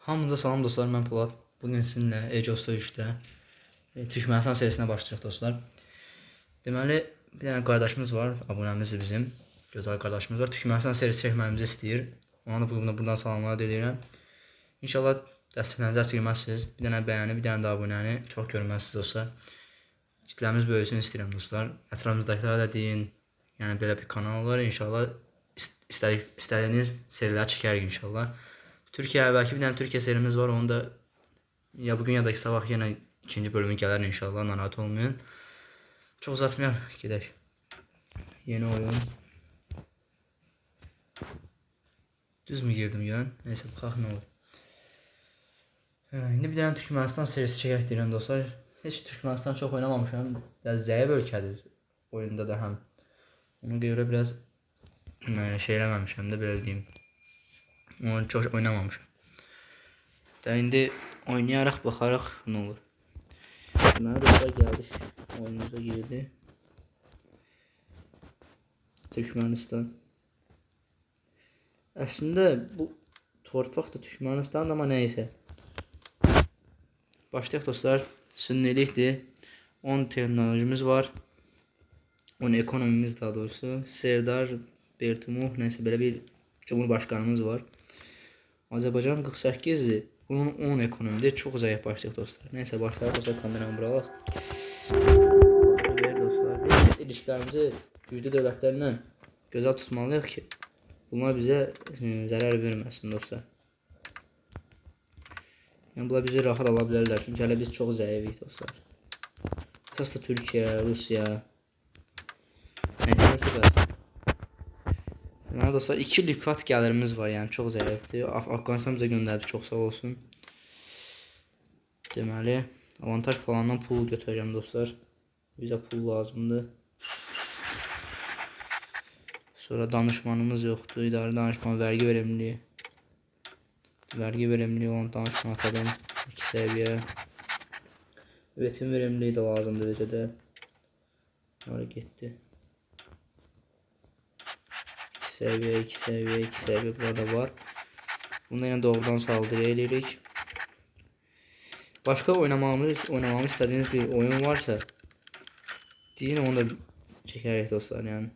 Hamınıza salam dostlar, mən Polad. Bugün sizinlə Ecos'ta 3'də Türkmenistan serisinə başlayacaq dostlar. Deməli, bir dənə qardaşımız var, abunəmizdir bizim. Gözəl qardaşımız var. Türkmenistan serisi çəkməmizi istəyir. Ona da buradan salamlar diləyirəm. İnşallah dəstəklərinizi əsirgəməzsiniz. Bir dənə bəyəni, bir dənə də abunəni çox görməzsiniz dostlar. Kitləmiz böyüsün istəyirəm dostlar. Ətrafımızdakilərə də deyin. Yəni belə bir kanal var. İnşallah istədiyiniz seriləri çəkərik inşallah. Türkiye belki bir tane Türkiye serimiz var. Onu da ya bugün ya da sabah yine ikinci bölümü gelir inşallah. Narahat olmayın. Çok uzatmayalım. Gidelim. Yeni oyun. Düz mü girdim ya? Neyse bakalım ne olur. Şimdi bir tane Türkmenistan serisi çəkək deyirəm dostlar. Hiç Türkmenistan çok oynamamışam. Biraz zəif ölkədir oyunda da həm. Ona göre biraz şeyləməmişəm də belə deyim. Onu çok oynamamışam. Da indi oynayaraq baxaraq nə olur. Deməli dostlar gəldik. Oyunumuza girdi. Türkmenistan. Əslində bu torpaq da Türkmenistan ama neyse. Başlayaq dostlar. Sünnilikdir. 10 teknolojimiz var. 10 ekonomimiz daha doğrusu. Serdar Bertumov neyse böyle bir Cumhurbaşkanımız var. Azərbaycan 48'dir. Bunun 10 ekonomide çok zayıf başlayıq dostlar. Neyse başlayaq dostlar, kameramı bırakalım. Ver dostlar. Biz ilişkilərimizi güclü dövlətlərlə gözəl tutmalıyıq ki, bunlar bizə zərər verməsin dostlar. Yəni bunlar bizi rahat ala bilərlər. Çünki hələ biz çox zəifik dostlar. Əsas da Türkiyə, Rusiya. Yəni dostlar 2 lükat gəlirimiz var, yəni çox zəifdir. Afqanistan bizə göndərdi, çox sağ olsun. Deməli, avantaj planından pul götürəcəm dostlar. Bizə pul lazımdır. Sonra danışmanımız yoxdur. İdarə danışman, vergi verimliliyi. Vergi verimliliyi olan danışman atadım. 2 səviyyə. Üretim verimliliyi də lazımdır bizə də. Oraya getdi. 2 səviyyə, 2 səviyyə, 2 səviyyə burada var. Bunda yine doğrudan saldırı edirik. Başka oynamamı istediğiniz bir oyun varsa deyin, onu da çəkərik dostlar. Yəni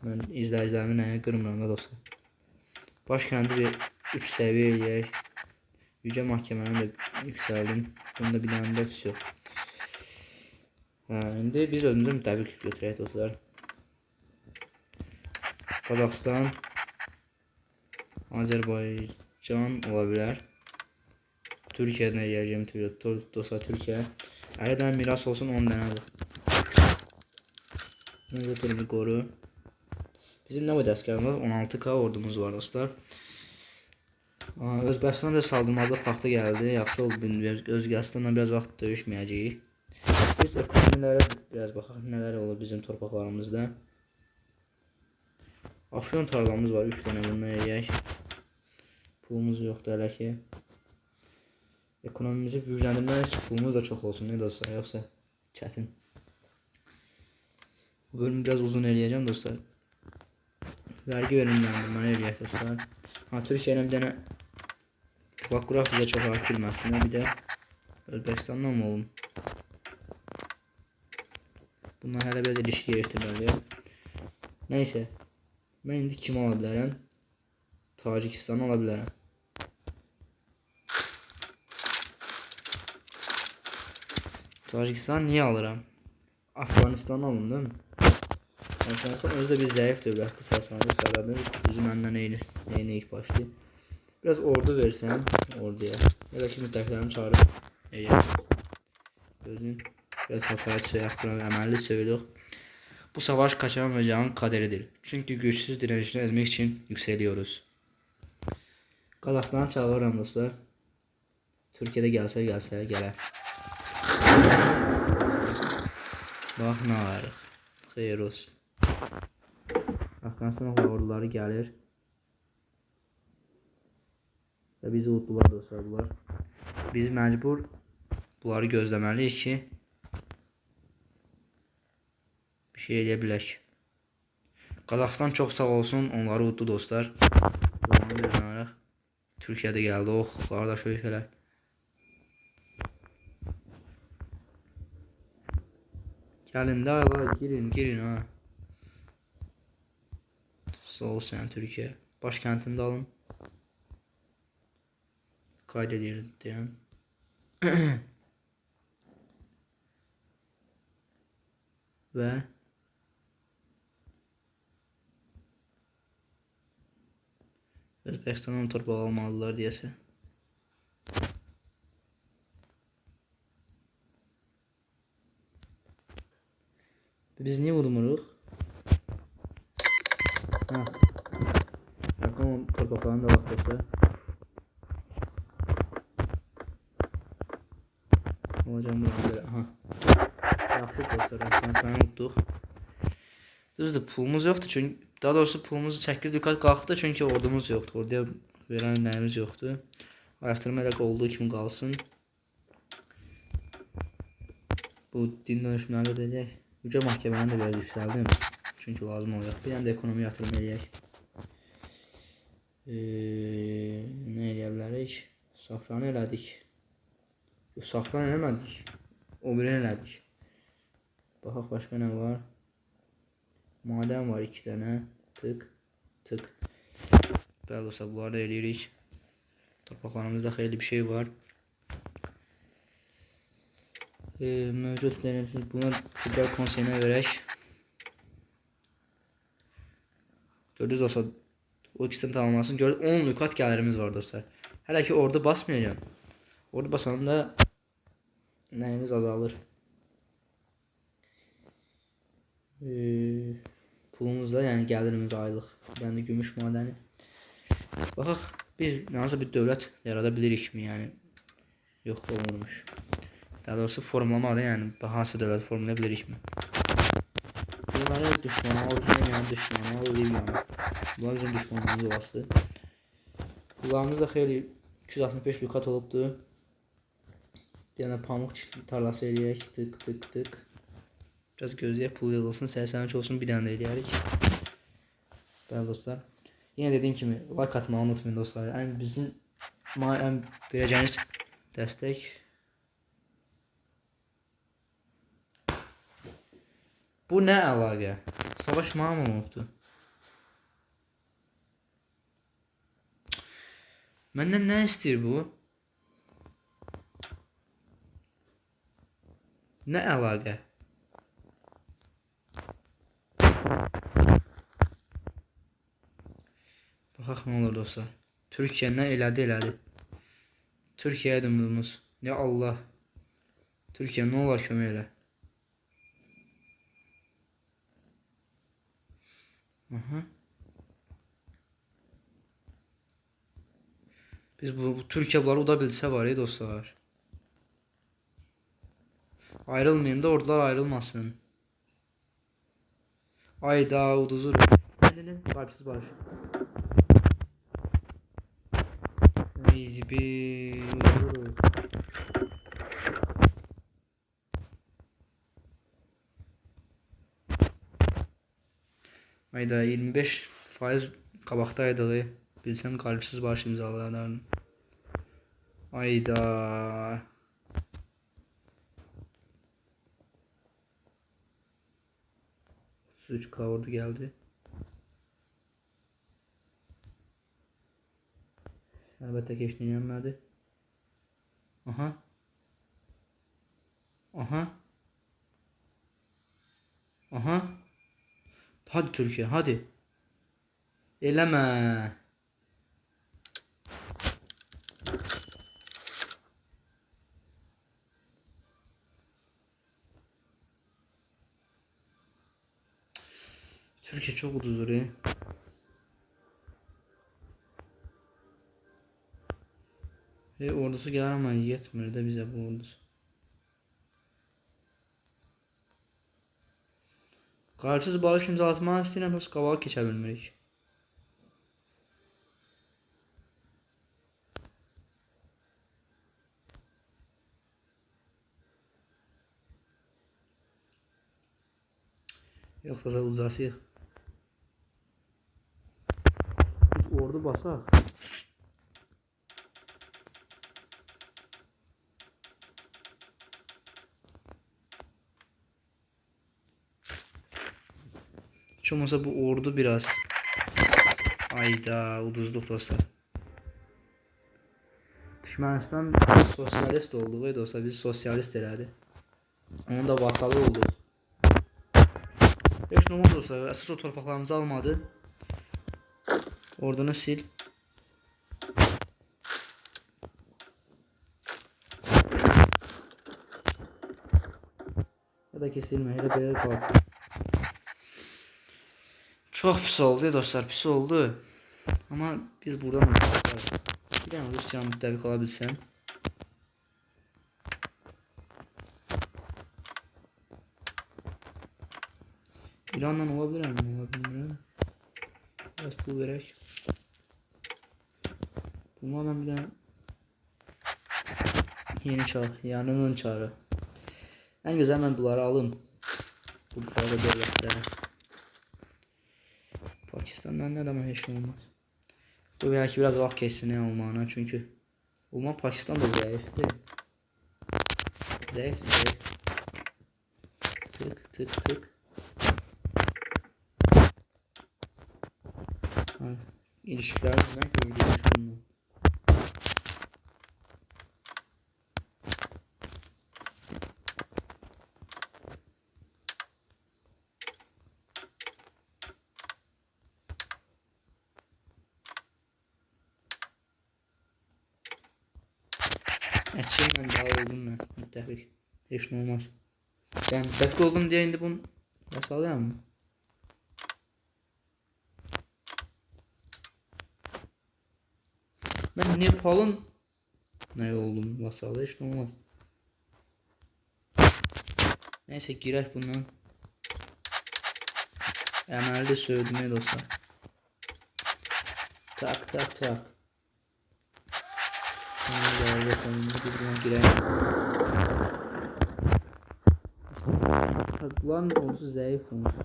mən izləyicilərimin nəyini qırmıram da dostlar. Başkəndi bir 3 səviyyə eləyək. Yüce Mahkəməni də yüksəldim. Bunda bir dənə də yox. İndi biz özümüzə müttəfiq götürək dostlar. Qazaxıstan, Azərbaycan ola bilər. Türkiye'den eləyəcəm dostlar, Türkiye. 50 dənə miras olsun, 10 dənədir. Neyse durumu qoru. Bizim nə qədər əsgərimiz var? 16K ordumuz var dostlar. Özbəkistan biraz saldırmazda paxta gəldi. Yaxşı oldu. Özbəkistanla biraz vaxt döyüşməyəcəyik. Biz ekonomilərə biraz baxaq, nələr olur bizim torpaqlarımızda. Afyon tarlamız var, 3 dənə bundan eləyək. Pulumuz yoxdur hələ ki. Ekonomimizi gücləndirmək ki, pulumuz da çox olsun, ne dostlar, yoxsa çətin. Bu bölümü biraz uzun eləyəcəm dostlar. Vergi verimləndirməni eləyək dostlar. Türkiyə ilə bir dənə ittifaq quraq, bizə çox rahat bilməsin. Bir də Özbəkistandan mı olun? Bunlar hələ biraz ilişki yerişdirməliyəm. Neyse, mən indi kimi ala bilərəm? Tacikistanı ala bilərəm. Tacikistan niye alıram? Afganistan'ı alın değil mi? Afganistan özü de bir zayıf dövlətdir, səsəniz səbəbi. Üzü məndən neyini ilk başlayıb. Biraz ordu versəm orduya. Ya da ki müttəfiqlərimi çağırıb. Gözün biraz hakaret söyləyək, əməlli söylüyoruz. Bu savaş kaçan ocağın kaderidir. Çünkü güçsüz direnişini ezmek için yükseliyoruz. Qazaxıstanı çağırıram dostlar. Türkiye'de gelse gələr. Bax nə ayırıq. Xeyir olsun. Afganistan orduları gəlir. Və bizi uddular dostlar bunlar. Biz məcbur bunları gözləməliyik ki bir şey eləyə bilək. Qazaxıstan çox sağ olsun, onları uddu dostlar. Türkiye'de geldi. Oh kardeş ölkələr. Gəlin də ala girin ha. Sağ ol sen Türkiye. Başkentini de alın. Kaydediyorum. Ve Özbekistan'ın torpağı almalılar diyese. Biz niye vurmuruq? Ha. Bakın torpaqlarını da vaxtlaşa. Olacağım burada. Aha. Yaxşı dostlar. Afqanistanı unutduq. Düzdür, pulumuz yoxdur çünki daha doğrusu pulumuzu çəkir dükkan qalxdı çünki ordumuz yoxdur. Orduya verən nəyimiz yoxdur. Araşdırma elə olduğu kimi qalsın. Bu din danışmaları da edək. Yüce məhkəməni də belə yüksəldim. Çünki lazım olacaq. Bir dənə də ekonomi yatırım eləyək. Nə eləyə bilərik? Safranı elədik. Safran eləmədik. O birini elədik. Baxaq başqa nə var? Maden var 2 tane. Tık. Bəli olsa bunları da eləyirik. Torpaqlarımızda xeyli bir şey var. Mövcud denizimiz buna Federal Konseyine verək. Gördünüz olsa o ikisini tamamlasın. Gördünüz 10 lükat gəlirimiz var dostlar. Hələ ki ordu basmayacağım. Ordu basanda nəyimiz azalır. Pulumuzda yani gəlirimiz aylıq. Yəni gümüş madəni. Baxaq biz nəsə bir dövlət yarada bilirikmi yəni? Yox olmurmuş. Daha doğrusu formlamalı yani hansı dövlət formlaya bilirikmi? Bunları düşmana, Ukrayna'nın düşmana, Libya'nın. Bunlar bizim düşmanlarımız olası. Bunlarımız da xeyli 265 lükat olubdu. Bir dənə pamuk tarlası eləyək. Tık. Biraz gözləyək pul yığılsın, 83 olsun, bir dənə də eləyərik. Bəli dostlar. Yine dediğim kimi like atmayı unutmayın dostlar. Yani bizim vereceğiniz destek bu ne əlaqə? Savaş mı olubdu? Məndən nə istəyir bu? Nə əlaqə? Baxaq nə olur dostlar. Türkiyə nə elədi. Türkiyəyə dümdümüz. Ya Allah. Türkiyə nə olar kömək elə. Aha. Biz bu Türkiyə bunları uda bilsə var ya dostlar. Ayrılmayın da ordular ayrılmasın. Ayda uduzur. Ne? Barışsız barış. Biz bir uduzuruz. Ayda 25% qabaqdaydığı bilsəm qalbsiz barış imzalarlarını. Ayda. Üç kavurdu geldi. Elbette geçtiğini yenmedi. Aha. Hadi Türkiye hadi. Eleme. Türkiye çok ucuz oraya. Ordusu gelir ama yetmir de bize bu ordusu. Qarşısız barış imzalatmaq istəyirəm, biz qabağa keçə bilmirik. Yoxsa da uzasıyıq. Biz ordu basaq. Hiç olmasa bu ordu biraz. Ayda uduzduk dostlar. Türkmenistan sosyalist olduğu dostlar biz sosyalist elədi. Onun da vasalı oldu. Heç nə olmaz dostlar. Əsas o torpaqlarımızı almadı. Ordunu sil. Ya da kesilme. Elə belə qaldı. Çok pis oldu dostlar. Pis oldu. Ama biz buradan bir tane Rusya müttefik alabilsen. İran'dan olabilir mi? Olabilir. Biraz pul verək. Bunlarla bir de yeni çağ, yanının çağrı. En güzel ben bunları alım. Bu arada devletleri. Pakistan'dan ne zaman heç olmaz. Bu belki biraz vaxt keçsin ne olmağına çünkü olma Pakistan da zayıftı. Zayıf. Tık tık tık. İlişkiler yüzünden görülüyor bundan. Açayım daha oldum ben müttefik. Hiç ne olmaz. Ben müttefik oldum diye indi bunu yasalayam mı? Ben Nepal'ın ne oldum vasalı hiç ne olmaz. Neyse girək bundan. Əməlli söydürmək dostlar. Tak tak tak. Buradan girək. Bunların konusu zayıf konusu.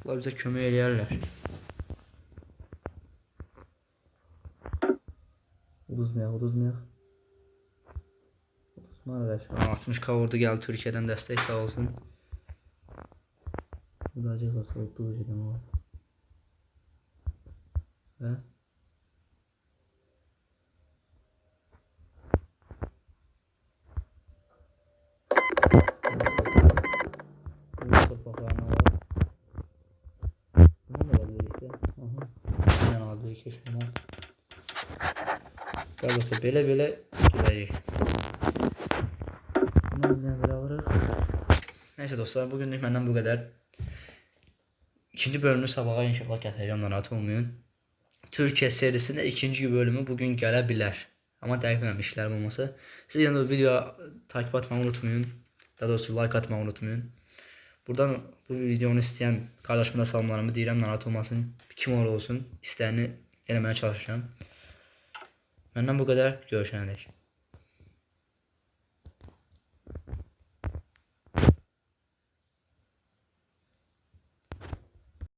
Bunlar bize kömək eləyərlər. Uduzmayaq. 60k ordu geldi Türkiye'den destek sağ olsun. Udacık olsa Udacık'dan var. Ve torpaqlarına var. Bunu da alırıq da. Aha. Yəni alırıq keçməyə. Qalırsa belə gedəcək. Neyse dostlar bugünlük benden bu kadar. İkinci bölümü sabaha inşallah gətirəcəm, narahat olmayın. Türkiye serisinin ikinci bölümü bugün gələ bilər. Ama dəqiq bilmirəm işlərim olmasa. Siz yine de videoya takip etmeyi unutmayın. Daha doğrusu like atmayı unutmayın. Buradan bu videonu isteyen kardeşime de salamlarımı deyirəm, narahat olmasın. Kim olsun istəyəni eləməyə çalışacağım. Məndən bu kadar. Görüşənədək.